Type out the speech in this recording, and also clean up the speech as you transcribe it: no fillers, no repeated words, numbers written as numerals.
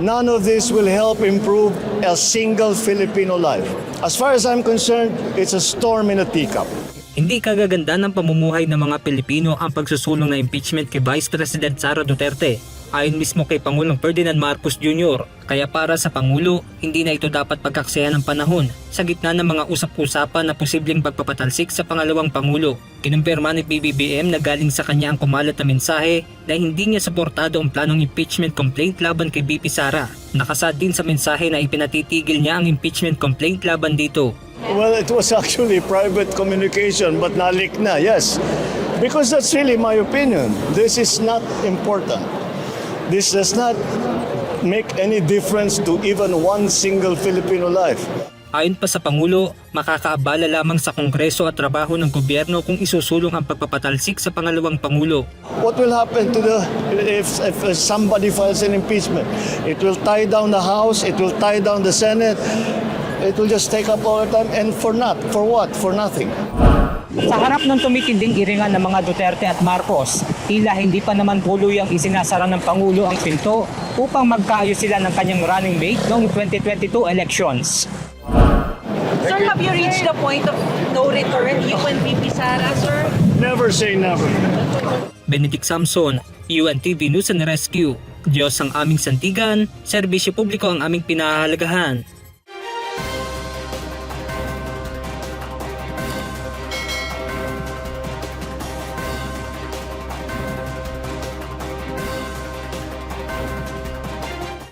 None of this will help improve a single Filipino life. As far as I'm concerned, it's a storm in a teacup. Hindi kagaganda ng pamumuhay ng mga Pilipino ang pagsusulong na impeachment kay Vice President Sara Duterte. Ayon mismo kay Pangulong Ferdinand Marcos Jr. Kaya para sa Pangulo, hindi na ito dapat pagkaksayan ng panahon sa gitna ng mga usap-usapan na posibleng pagpapatalsik sa pangalawang Pangulo. Kinumpirma ni PBBM na galing sa kanya ang kumalat na mensahe na hindi niya suportado ang planong impeachment complaint laban kay BP Sara. Nakasad din sa mensahe na ipinatitigil niya ang impeachment complaint laban dito. Well, it was actually private communication, but nalik na, yes. Because that's really my opinion. This is not important. This does not make any difference to even one single Filipino life. Ayon pa sa Pangulo, makakaabala lamang sa Kongreso at trabaho ng gobyerno kung isusulong ang pagpapatalsik sa pangalawang Pangulo. What will happen to if somebody files an impeachment? It will tie down the House, it will tie down the Senate. It will just take up all the time and for what? For nothing. Sa harap ng tumitinding iringan ng mga Duterte at Marcos, tila hindi pa naman tuluyang isinasara ng Pangulo ang pinto upang magkaayos sila ng kanyang running mate noong 2022 elections. Sir, have you reached the point of no return, you and VP Sara, sir? Never say never. Benedict Samson, UNTV News and Rescue. Diyos ang aming sandigan, serbisyo publiko ang aming pinahahalagahan.